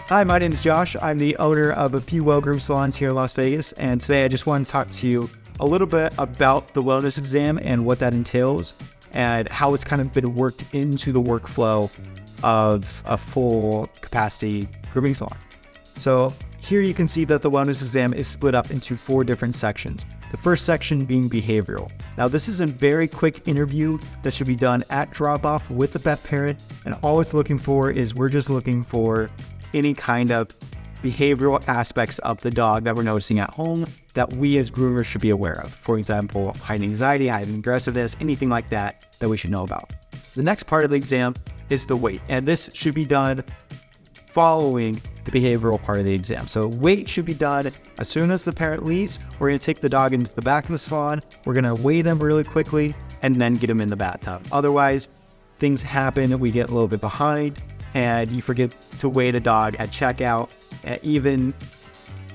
Hi, my name is Josh. I'm the owner of a few well-groomed salons here in Las Vegas, and today I just want to talk to you a little bit about the wellness exam and what that entails and how it's kind of been worked into the workflow of a full capacity grooming salon. So here you can see that the wellness exam is split up into 4 different sections. The first section being behavioral. Now this is a very quick interview that should be done at drop-off with the pet parent, and all it's looking for is we're just looking for any kind of behavioral aspects of the dog that we're noticing at home that we as groomers should be aware of. For example, high anxiety, high aggressiveness, anything like that we should know about. The next part of the exam is the weight, and this should be done following the behavioral part of the exam. So weight should be done as soon as the parent leaves. We're going to take the dog into the back of the salon. We're going to weigh them really quickly and then get them in the bathtub. Otherwise, things happen and we get a little bit behind and you forget to weigh the dog at checkout. Even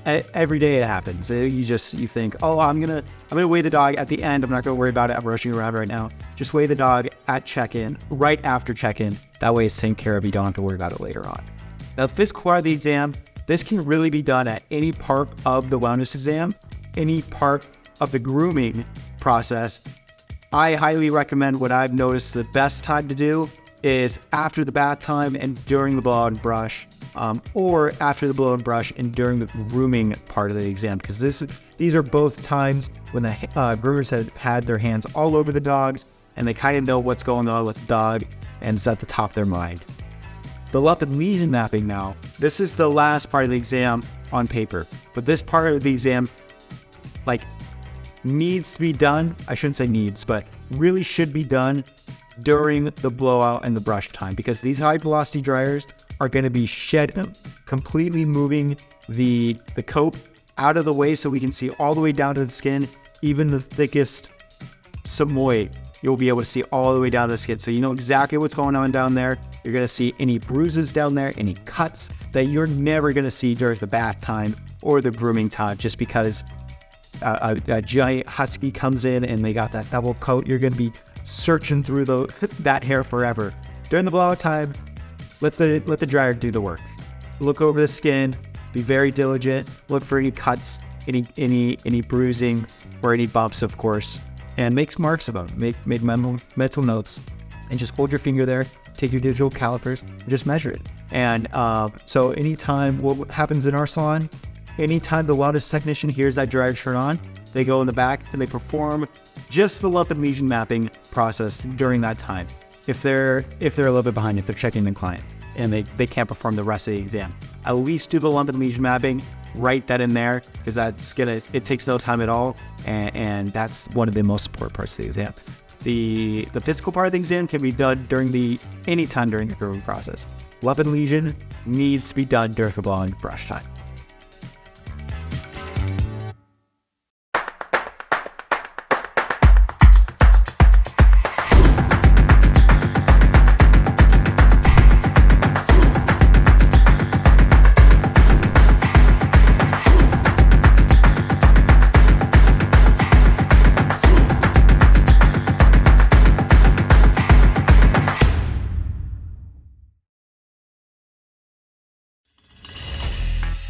every day it happens. You think, oh, I'm gonna weigh the dog at the end. I'm not gonna worry about it. I'm rushing around right now. Just weigh the dog at check-in, right after check-in. That way it's taken care of. You don't have to worry about it later on. Now, the physical part of the exam, this can really be done at any part of the wellness exam, any part of the grooming process. I highly recommend what I've noticed the best time to do is after the bath time and during the blow and brush, or after the blow and brush and during the grooming part of the exam, because these are both times when the groomers have had their hands all over the dogs and they kind of know what's going on with the dog and it's at the top of their mind. The lump and lesion mapping now, this is the last part of the exam on paper, but this part of the exam needs to be done. I shouldn't say needs, but really should be done during the blowout and the brush time, because these high velocity dryers are going to be completely moving the coat out of the way so we can see all the way down to the skin. Even the thickest samoyed, you'll be able to see all the way down to the skin. So you know exactly what's going on down there. You're going to see any bruises down there, any cuts that you're never going to see during the bath time or the grooming time, just because a giant husky comes in and they got that double coat. You're going to be searching through that hair forever. During the blowout time, let the dryer do the work. Look over the skin, be very diligent, look for any cuts, any bruising or any bumps, of course, and make marks of them. Make mental notes and just hold your finger there, take your digital calipers and just measure it. And so anytime, what happens in our salon, anytime the wellness technician hears that dryer turn on, they go in the back and they perform just the lump and lesion mapping process during that time. If they're a little bit behind, if they're checking the client and they can't perform the rest of the exam, at least do the lump and lesion mapping, write that in there, because it takes no time at all, and that's one of the most important parts of the exam. The physical part of the exam can be done anytime during the grooming process. Lump and lesion needs to be done during the blow and brush time.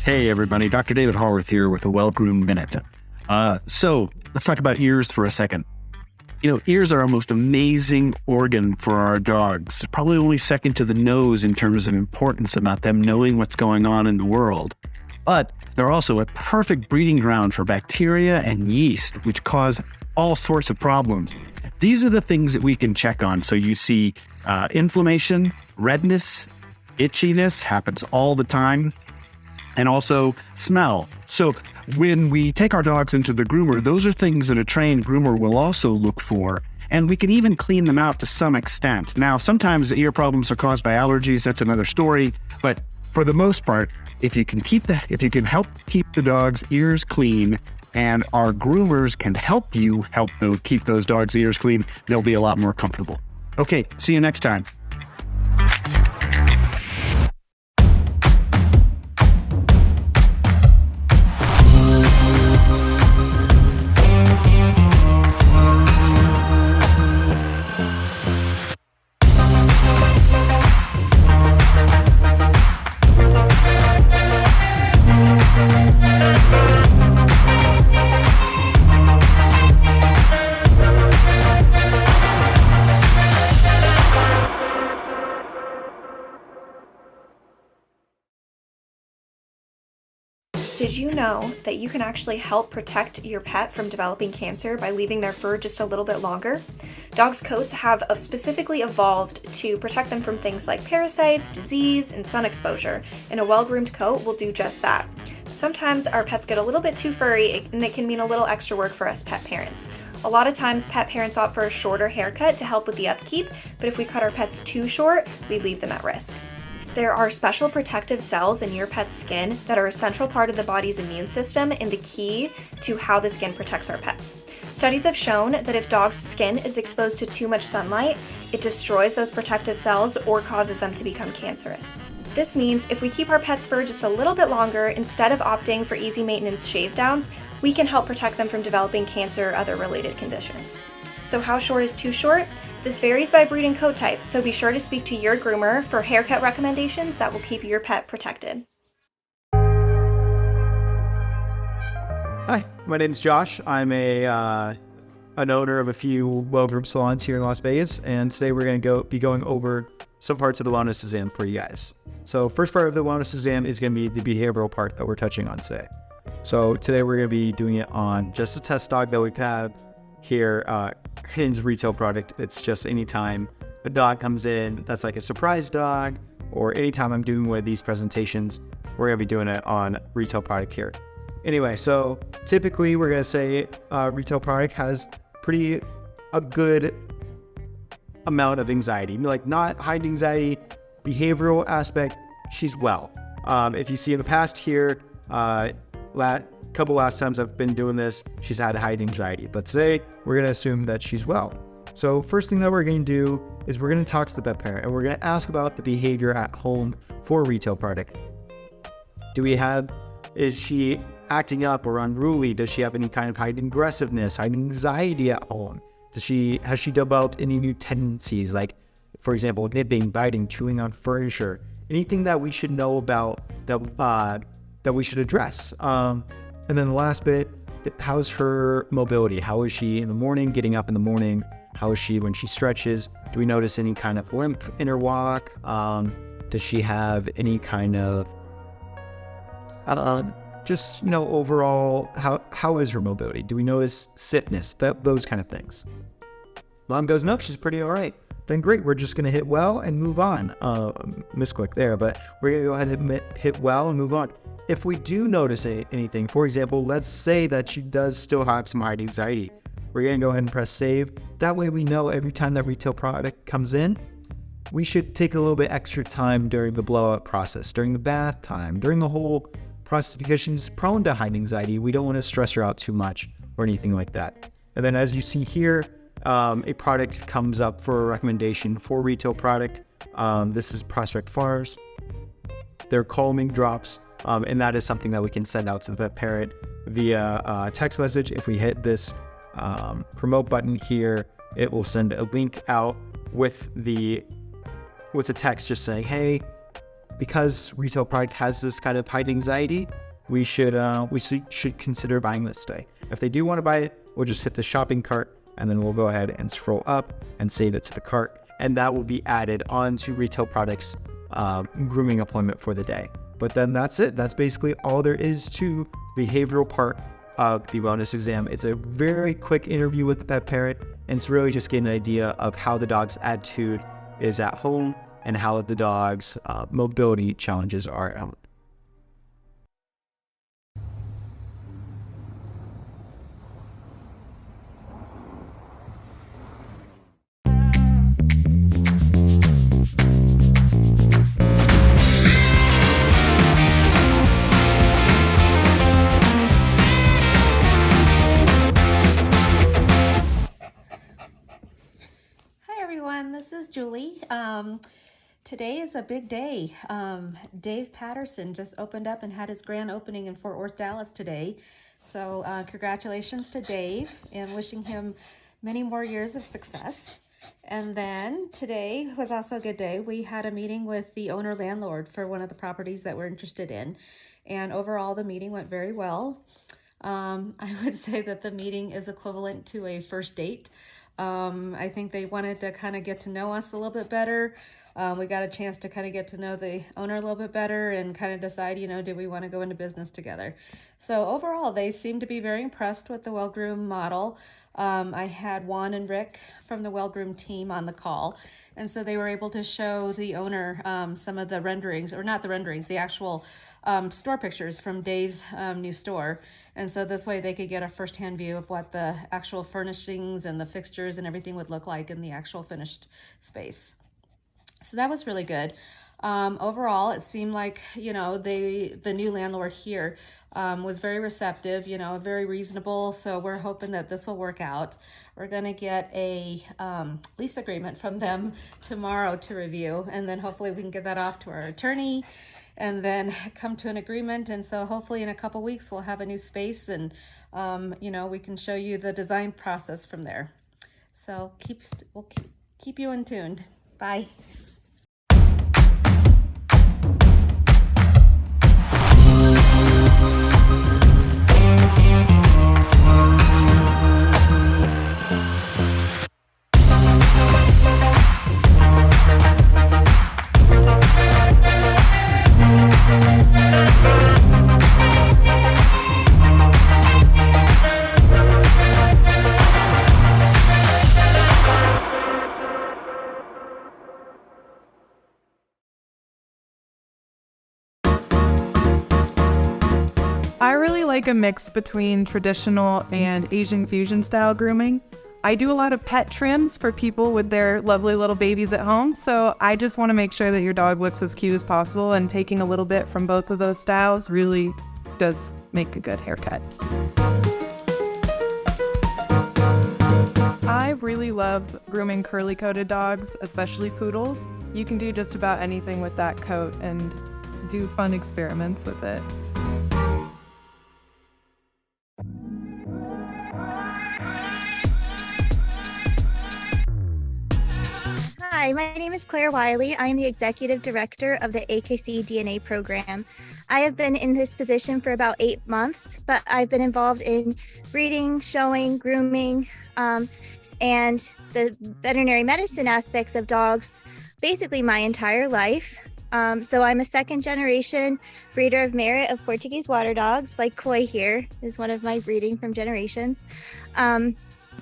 Hey everybody, Dr. David Haworth here with a Well-Groomed Minute. So let's talk about ears for a second. Ears are our most amazing organ for our dogs. They're probably only second to the nose in terms of importance about them knowing what's going on in the world. But they're also a perfect breeding ground for bacteria and yeast, which cause all sorts of problems. These are the things that we can check on. So you see inflammation, redness, itchiness happens all the time. And also smell. So when we take our dogs into the groomer, those are things that a trained groomer will also look for. And we can even clean them out to some extent. Now, sometimes the ear problems are caused by allergies. That's another story. But for the most part, if you can help keep the dog's ears clean, and our groomers can help keep those dogs' ears clean, they'll be a lot more comfortable. Okay, see you next time. Did you know that you can actually help protect your pet from developing cancer by leaving their fur just a little bit longer? Dogs' coats have specifically evolved to protect them from things like parasites, disease, and sun exposure, and a well-groomed coat will do just that. Sometimes our pets get a little bit too furry, and it can mean a little extra work for us pet parents. A lot of times pet parents opt for a shorter haircut to help with the upkeep, but if we cut our pets too short, we leave them at risk. There are special protective cells in your pet's skin that are a central part of the body's immune system and the key to how the skin protects our pets. Studies have shown that if dogs' skin is exposed to too much sunlight, it destroys those protective cells or causes them to become cancerous. This means if we keep our pet's fur just a little bit longer, instead of opting for easy maintenance shave downs, we can help protect them from developing cancer or other related conditions. So how short is too short? This varies by breed and coat type, so be sure to speak to your groomer for haircut recommendations that will keep your pet protected. Hi, my name's Josh. I'm an owner of a few well-groomed salons here in Las Vegas, and today we're going to be going over some parts of the wellness exam for you guys. So first part of the wellness exam is going to be the behavioral part that we're touching on today. So today we're going to be doing it on just a test dog that we've had here, Hinge retail product. It's just anytime a dog comes in that's like a surprise dog, or anytime I'm doing one of these presentations, we're going to be doing it on retail product here. Anyway, so typically we're going to say retail product has a good amount of anxiety, like not high anxiety, behavioral aspect, she's well. If you see in the past here, couple last times I've been doing this, she's had high anxiety, but today we're going to assume that she's well. So first thing that we're going to do is we're going to talk to the pet parent and we're going to ask about the behavior at home for retail product. Is she acting up or unruly? Does she have any kind of heightened aggressiveness, heightened anxiety at home? Has she developed any new tendencies, like, for example, nipping, biting, chewing on furniture? Anything that we should know about that we should address? And then the last bit, how's her mobility? How is she in the morning, getting up in the morning? How is she when she stretches? Do we notice any kind of limp in her walk? Does she have any kind of, overall, how is her mobility? Do we notice stiffness? Those kind of things. Mom goes, no, she's pretty all right. Then great, we're just going to hit well and move on. Misclick there, but we're going to go ahead and hit well and move on. If we do notice anything, for example, let's say that she does still have some high anxiety, we're going to go ahead and press save. That way we know every time that retail product comes in, we should take a little bit extra time during the blowout process, during the bath time, during the whole process, because she's prone to high anxiety. We don't want to stress her out too much or anything like that. And then as you see here, a product comes up for a recommendation for retail product. This is Prospect Farms. They're calming drops. And that is something that we can send out to the pet parent via text message. If we hit this promote button here, it will send a link out with the text just saying, hey, because retail product has this kind of high anxiety, we should consider buying this today. If they do want to buy it, we'll just hit the shopping cart, and then we'll go ahead and scroll up and save it to the cart, and that will be added onto retail products grooming appointment for the day. But then that's it. That's basically all there is to behavioral part of the wellness exam. It's a very quick interview with the pet parent, and it's really just getting an idea of how the dog's attitude is at home and how the dog's mobility challenges are at home. This is Julie. Today is a big day. Dave Patterson just opened up and had his grand opening in Fort Worth, Dallas today. So congratulations to Dave and wishing him many more years of success. And then today was also a good day. We had a meeting with the owner landlord for one of the properties that we're interested in. And overall, the meeting went very well. I would say that the meeting is equivalent to a first date. I think they wanted to kind of get to know us a little bit better. We got a chance to kind of get to know the owner a little bit better and kind of decide, did we want to go into business together? So overall, they seem to be very impressed with the Well-Groomed model. I had Juan and Rick from the Well-Groomed team on the call, and so they were able to show the owner some of the renderings, or not the renderings, the actual store pictures from Dave's new store. And so this way they could get a firsthand view of what the actual furnishings and the fixtures and everything would look like in the actual finished space. So that was really good. Overall, it seemed like, the new landlord here was very receptive, very reasonable. So we're hoping that this will work out. We're going to get a lease agreement from them tomorrow to review, and then hopefully we can get that off to our attorney and then come to an agreement. And so hopefully in a couple weeks we'll have a new space, and we can show you the design process from there. So we'll keep you in tuned. Bye. I really like a mix between traditional and Asian fusion style grooming. I do a lot of pet trims for people with their lovely little babies at home, so I just want to make sure that your dog looks as cute as possible, and taking a little bit from both of those styles really does make a good haircut. I really love grooming curly coated dogs, especially poodles. You can do just about anything with that coat and do fun experiments with it. Hi, my name is Claire Wiley. I am the Executive Director of the AKC DNA program. I have been in this position for about 8 months, but I've been involved in breeding, showing, grooming, and the veterinary medicine aspects of dogs basically my entire life. So I'm a second generation breeder of merit of Portuguese water dogs, like Koi here is one of my breeding from generations.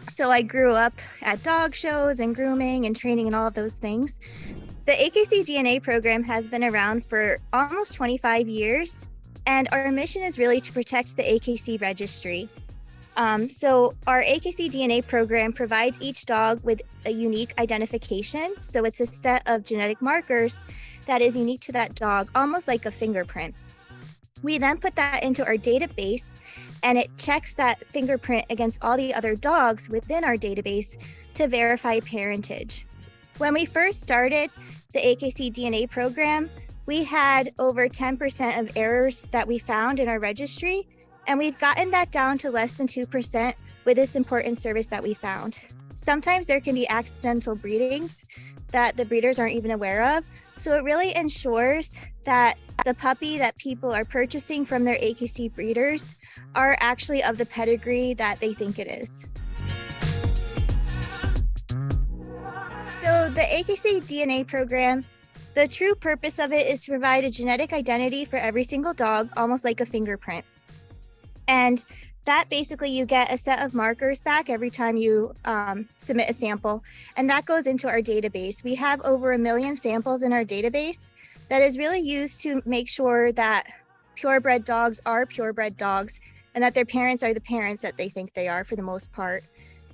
So I grew up at dog shows and grooming and training and all of those things. The AKC DNA program has been around for almost 25 years, and our mission is really to protect the AKC registry. So our AKC DNA program provides each dog with a unique identification. So it's a set of genetic markers that is unique to that dog, almost like a fingerprint. We then put that into our database, and it checks that fingerprint against all the other dogs within our database to verify parentage. When we first started the AKC DNA program, we had over 10% of errors that we found in our registry, and we've gotten that down to less than 2% with this important service that we found. Sometimes there can be accidental breedings that the breeders aren't even aware of, so it really ensures that the puppy that people are purchasing from their AKC breeders are actually of the pedigree that they think it is. So the AKC DNA program, the true purpose of it is to provide a genetic identity for every single dog, almost like a fingerprint. And that basically you get a set of markers back every time you submit a sample, and that goes into our database. We have over 1 million samples in our database that is really used to make sure that purebred dogs are purebred dogs and that their parents are the parents that they think they are for the most part.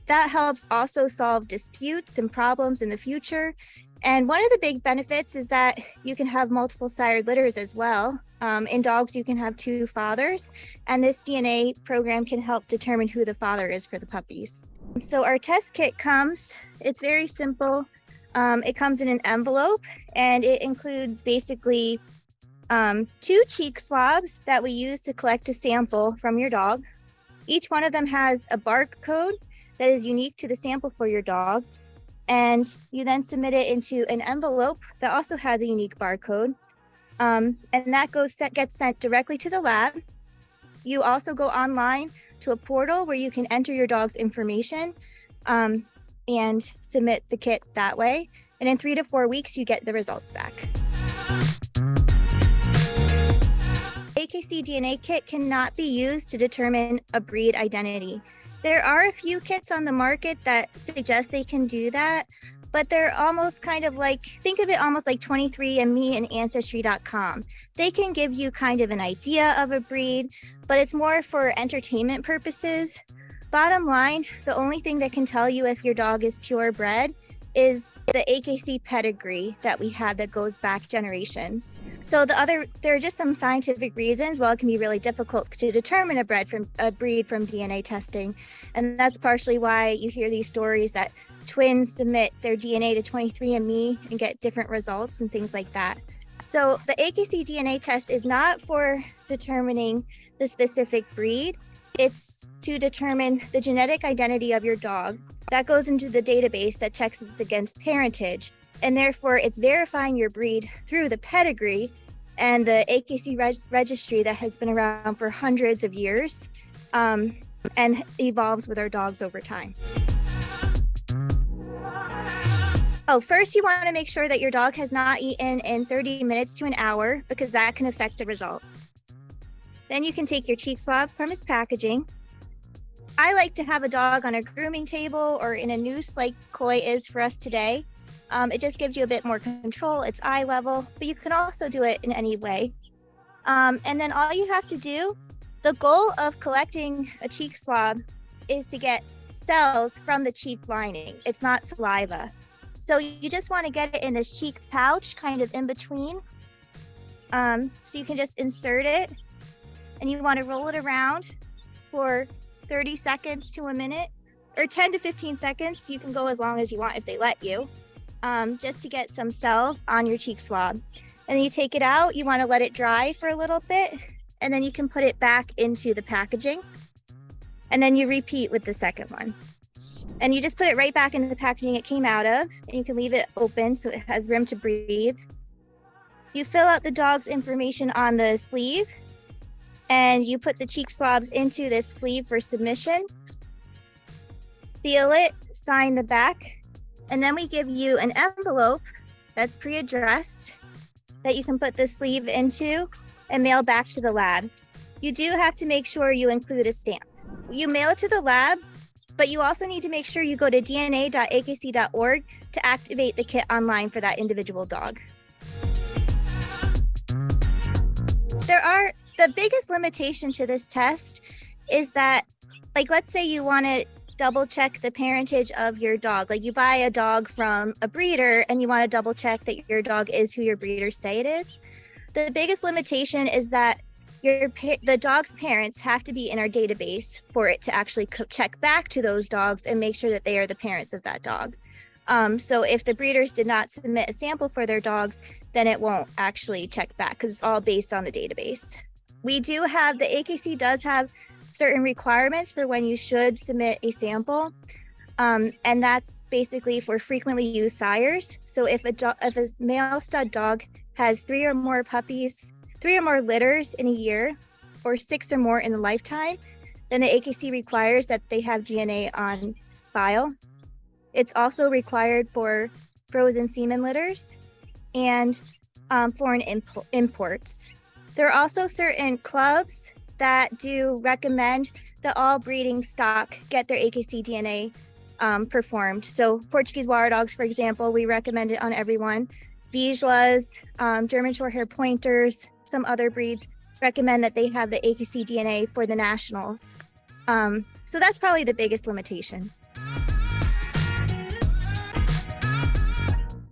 That helps also solve disputes and problems in the future. And one of the big benefits is that you can have multiple sired litters as well. In dogs, you can have 2 fathers, and this DNA program can help determine who the father is for the puppies. So our test kit comes, it's very simple. It comes in an envelope, and it includes basically 2 cheek swabs that we use to collect a sample from your dog. Each one of them has a barcode that is unique to the sample for your dog. And you then submit it into an envelope that also has a unique barcode. And that gets sent directly to the lab. You also go online to a portal where you can enter your dog's information. and submit the kit that way. And in 3 to 4 weeks, you get the results back. AKC DNA kit cannot be used to determine a breed identity. There are a few kits on the market that suggest they can do that, but they're almost kind of like, think of it almost like 23andMe and Ancestry.com. They can give you kind of an idea of a breed, but it's more for entertainment purposes. Bottom line, the only thing that can tell you if your dog is purebred is the AKC pedigree that we have that goes back generations. So there are just some scientific reasons why it can be really difficult to determine a breed from DNA testing. And that's partially why you hear these stories that twins submit their DNA to 23andMe and get different results and things like that. So the AKC DNA test is not for determining the specific breed. It's to determine the genetic identity of your dog. That goes into the database that checks it against parentage, and therefore it's verifying your breed through the pedigree and the AKC registry that has been around for hundreds of years and evolves with our dogs over time. Oh, first you want to make sure that your dog has not eaten in 30 minutes to an hour because that can affect the result. Then you can take your cheek swab from its packaging. I like to have a dog on a grooming table or in a noose like Koi is for us today. It just gives you a bit more control. It's eye level, but you can also do it in any way. And then all you have to do, the goal of collecting a cheek swab is to get cells from the cheek lining. It's not saliva. So you just want to get it in this cheek pouch, kind of in between. So you can just insert it and you want to roll it around for 30 seconds to a minute, or 10 to 15 seconds. You can go as long as you want if they let you, just to get some cells on your cheek swab. And then you take it out, you want to let it dry for a little bit, and then you can put it back into the packaging. And then you repeat with the second one. And you just put it right back into the packaging it came out of, and you can leave it open so it has room to breathe. You fill out the dog's information on the sleeve, and you put the cheek swabs into this sleeve for submission, seal it, sign the back, and then we give you an envelope that's pre-addressed that you can put the sleeve into and mail back to the lab. You do have to make sure you include a stamp. You mail it to the lab, but you also need to make sure you go to dna.akc.org to activate the kit online for that individual dog. The biggest limitation to this test is that, like, let's say you want to double check the parentage of your dog. Like, you buy a dog from a breeder and you want to double check that your dog is who your breeders say it is. The biggest limitation is that the dog's parents have to be in our database for it to actually check back to those dogs and make sure that they are the parents of that dog. So if the breeders did not submit a sample for their dogs, then it won't actually check back because it's all based on the database. The AKC does have certain requirements for when you should submit a sample. And that's basically for frequently used sires. So if a male stud dog has 3 or more puppies, 3 or more litters in a year, or 6 or more in a lifetime, then the AKC requires that they have DNA on file. It's also required for frozen semen litters and foreign imports. There are also certain clubs that do recommend that all breeding stock get their AKC DNA performed. So Portuguese water dogs, for example, we recommend it on everyone. Vizslas, German Shorthair Pointers, some other breeds recommend that they have the AKC DNA for the nationals. So that's probably the biggest limitation.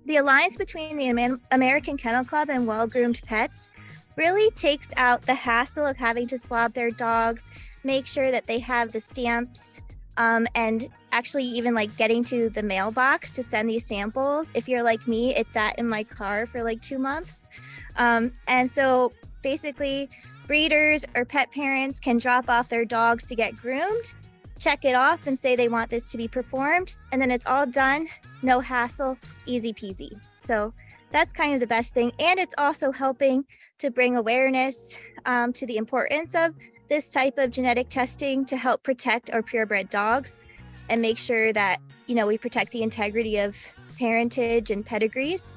The alliance between the American Kennel Club and Well-Groomed Pets really takes out the hassle of having to swab their dogs, make sure that they have the stamps, and actually even like getting to the mailbox to send these samples. If you're like me, it sat in my car for like 2 months. And so basically breeders or pet parents can drop off their dogs to get groomed, check it off and say they want this to be performed, and then it's all done, no hassle, easy peasy. So that's kind of the best thing. And it's also helping to bring awareness to the importance of this type of genetic testing to help protect our purebred dogs. and make sure that, we protect the integrity of parentage and pedigrees,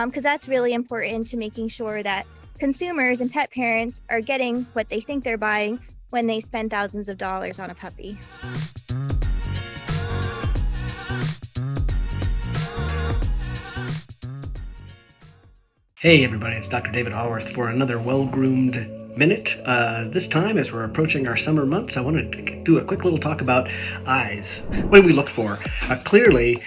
because that's really important to making sure that consumers and pet parents are getting what they think they're buying when they spend thousands of dollars on a puppy. Hey everybody, it's Dr. David Haworth for another Well-Groomed Minute. This time, as we're approaching our summer months, I wanted to do a quick little talk about eyes. What do we look for? Clearly,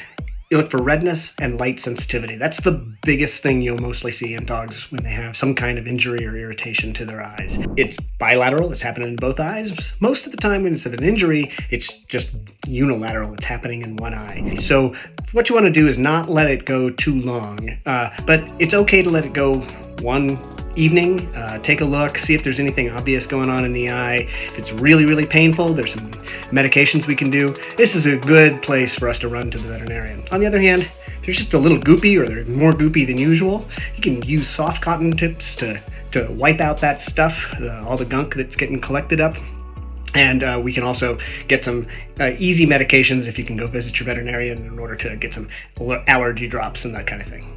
you look for redness and light sensitivity. That's the biggest thing you'll mostly see in dogs when they have some kind of injury or irritation to their eyes. It's bilateral, it's happening in both eyes. Most of the time when it's an injury, it's just unilateral, it's happening in one eye. So what you want to do is not let it go too long, but it's okay to let it go one evening. Take a look, see if there's anything obvious going on in the eye. If it's really, really painful, there's some medications we can do. This is a good place for us to run to the veterinarian. On the other hand, if they're just a little goopy or they're more goopy than usual, you can use soft cotton tips to wipe out that stuff, all the gunk that's getting collected up. And we can also get some easy medications if you can go visit your veterinarian in order to get some allergy drops and that kind of thing.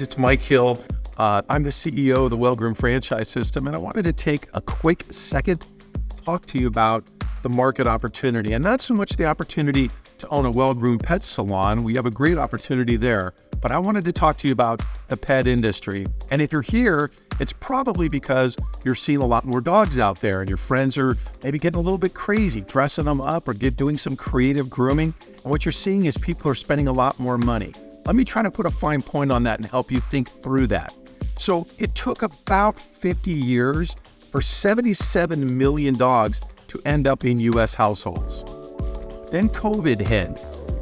It's Mike Hill. I'm the CEO of the Well-Groomed Franchise System, and I wanted to take a quick second to talk to you about the market opportunity, and not so much the opportunity to own a well-groomed pet salon. We have a great opportunity there, but I wanted to talk to you about the pet industry. And if you're here, it's probably because you're seeing a lot more dogs out there, and your friends are maybe getting a little bit crazy, dressing them up or doing some creative grooming. And what you're seeing is people are spending a lot more money. Let me try to put a fine point on that and help you think through that. So it took about 50 years for 77 million dogs to end up in US households. Then COVID hit.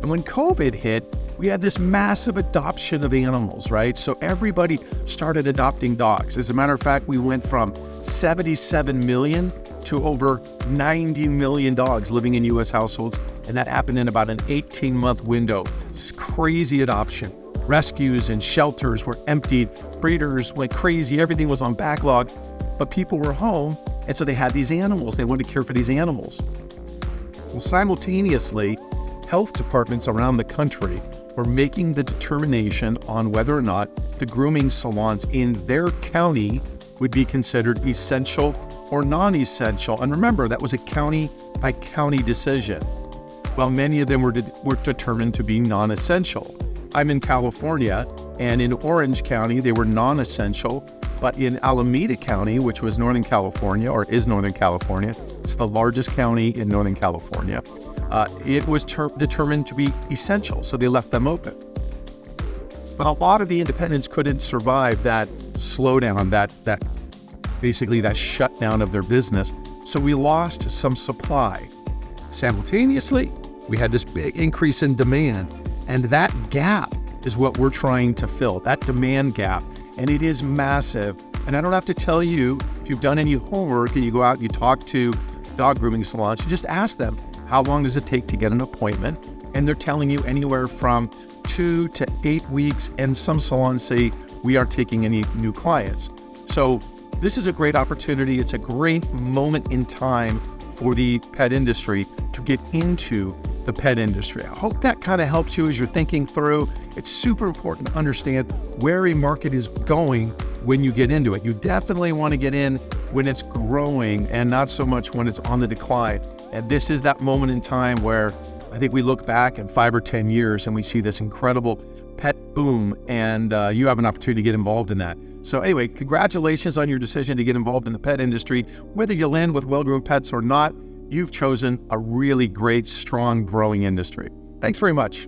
And when COVID hit, we had this massive adoption of animals, right? So everybody started adopting dogs. As a matter of fact, we went from 77 million to over 90 million dogs living in US households. And that happened in about an 18-month window. It's crazy adoption. Rescues and shelters were emptied. Breeders went crazy. Everything was on backlog. But people were home, and so they had these animals. They wanted to care for these animals. Well, simultaneously, health departments around the country were making the determination on whether or not the grooming salons in their county would be considered essential or non-essential. And remember, that was a county-by-county decision. Well, many of them were determined to be non-essential. I'm in California, and in Orange County, they were non-essential. But in Alameda County, which was Northern California, or is Northern California, it's the largest county in Northern California, it was determined to be essential, so they left them open. But a lot of the independents couldn't survive that slowdown, that basically that shutdown of their business, so we lost some supply. Simultaneously, we had this big increase in demand, and that gap is what we're trying to fill, that demand gap, and it is massive. And I don't have to tell you, if you've done any homework and you go out and you talk to dog grooming salons, you just ask them, how long does it take to get an appointment? And they're telling you anywhere from 2 to 8 weeks, and some salons say we aren't taking any new clients. So this is a great opportunity. It's a great moment in time for the pet industry to get into the pet industry. I hope that kind of helps you as you're thinking through. It's super important to understand where a market is going when you get into it. You definitely want to get in when it's growing and not so much when it's on the decline. And this is that moment in time where I think we look back in 5 or 10 years and we see this incredible pet boom, and you have an opportunity to get involved in that. So anyway, congratulations on your decision to get involved in the pet industry. Whether you land with well-groomed pets or not, you've chosen a really great, strong, growing industry. Thanks very much.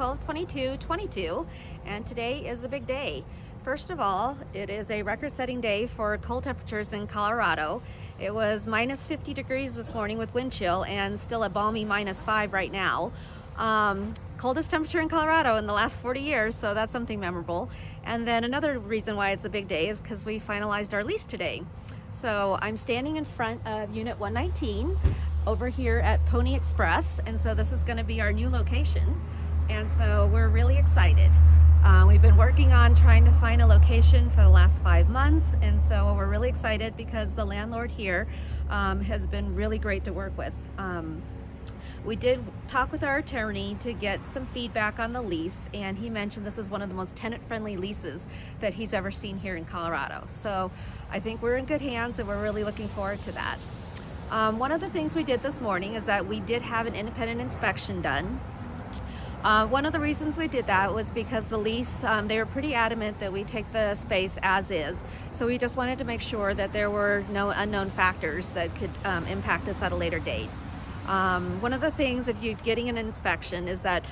12/22/22, and today is a big day. First of all, it is a record-setting day for cold temperatures in Colorado. It was minus 50 degrees this morning with wind chill and still a balmy -5 right now. Coldest temperature in Colorado in the last 40 years, so that's something memorable. And then another reason why it's a big day is because we finalized our lease today. So I'm standing in front of Unit 119 over here at Pony Express, and so this is going to be our new location, and so we're really excited. We've been working on trying to find a location for the last 5 months, and so we're really excited because the landlord here has been really great to work with. We did talk with our attorney to get some feedback on the lease, and he mentioned this is one of the most tenant-friendly leases that he's ever seen here in Colorado. So I think we're in good hands, and we're really looking forward to that. One of the things we did this morning is that we did have an independent inspection done. One of the reasons we did that was because the lease, they were pretty adamant that we take the space as is. So we just wanted to make sure that there were no unknown factors that could impact us at a later date. One of the things if you're getting an inspection is that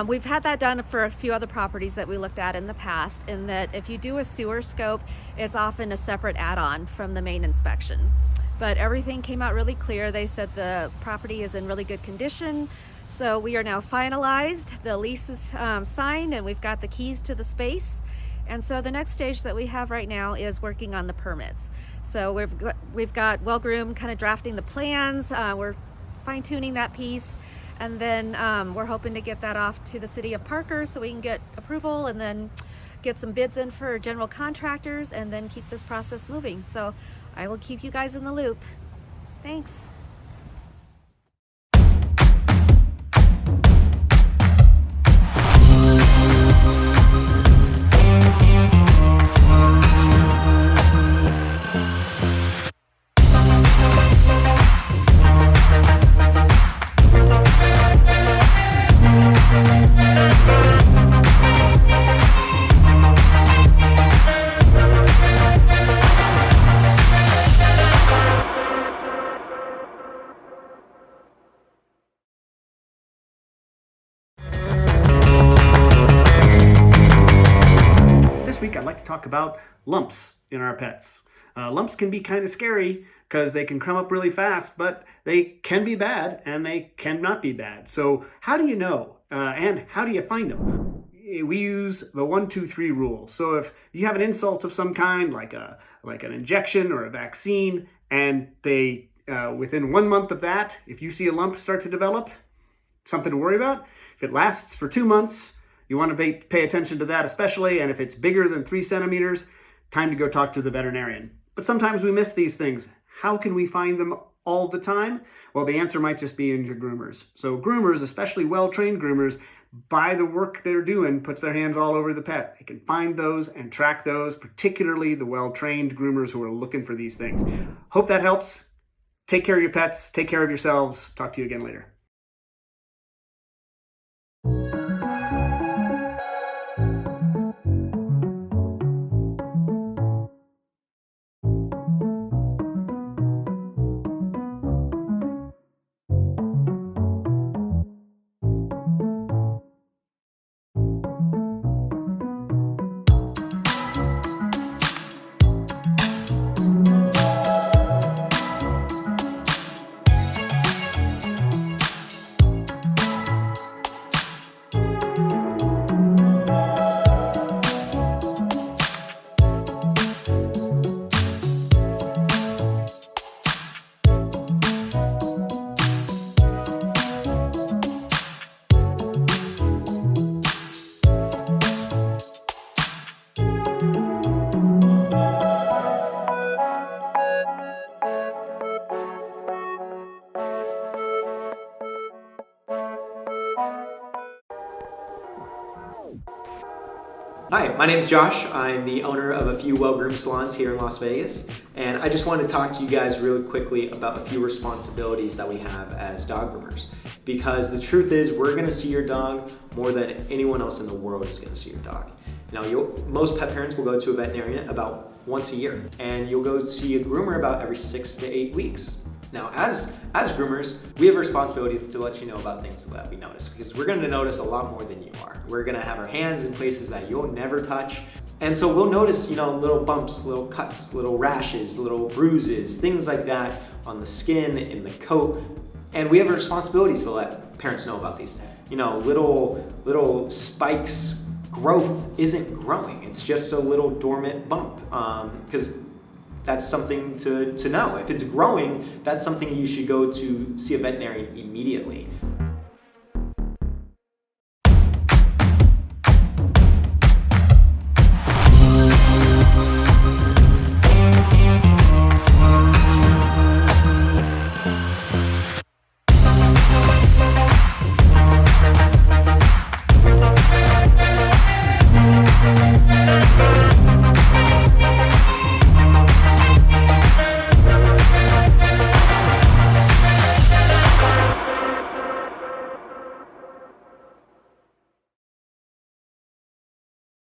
we've had that done for a few other properties that we looked at in the past, in that if you do a sewer scope, it's often a separate add-on from the main inspection. But everything came out really clear. They said the property is in really good condition. So we are now finalized. The lease is signed, and we've got the keys to the space. And so the next stage that we have right now is working on the permits. So we've got Well Groomed kind of drafting the plans. We're fine-tuning that piece, and then we're hoping to get that off to the city of Parker so we can get approval and then get some bids in for general contractors and then keep this process moving. So I will keep you guys in the loop. Thanks. This week I'd like to talk about lumps in our pets. Lumps can be kind of scary because they can come up really fast, but they can be bad and they cannot be bad. So how do you know and how do you find them? We use the 1, 2, 3 rule. So if you have an insult of some kind, like an injection or a vaccine, and they within 1 month of that, if you see a lump start to develop, something to worry about. If it lasts for 2 months, you want to pay attention to that especially, and if it's bigger than 3 centimeters, time to go talk to the veterinarian. But sometimes we miss these things. How can we find them all the time? Well, the answer might just be in your groomers. So groomers, especially well-trained groomers, by the work they're doing, puts their hands all over the pet. They can find those and track those, particularly the well-trained groomers who are looking for these things. Hope that helps. Take care of your pets. Take care of yourselves. Talk to you again later. Hi, my name is Josh. I'm the owner of a few well-groomed salons here in Las Vegas, and I just wanted to talk to you guys really quickly about a few responsibilities that we have as dog groomers. Because the truth is, we're going to see your dog more than anyone else in the world is going to see your dog. Now, most pet parents will go to a veterinarian about once a year, and you'll go see a groomer about every 6 to 8 weeks. Now, as groomers, we have a responsibility to let you know about things that we notice, because we're going to notice a lot more than you are. We're going to have our hands in places that you'll never touch. And so we'll notice, little bumps, little cuts, little rashes, little bruises, things like that on the skin, in the coat. And we have a responsibility to let parents know about these things. Little spikes, growth isn't growing. It's just a little dormant bump, because that's something to know. If it's growing, that's something you should go to see a veterinarian immediately.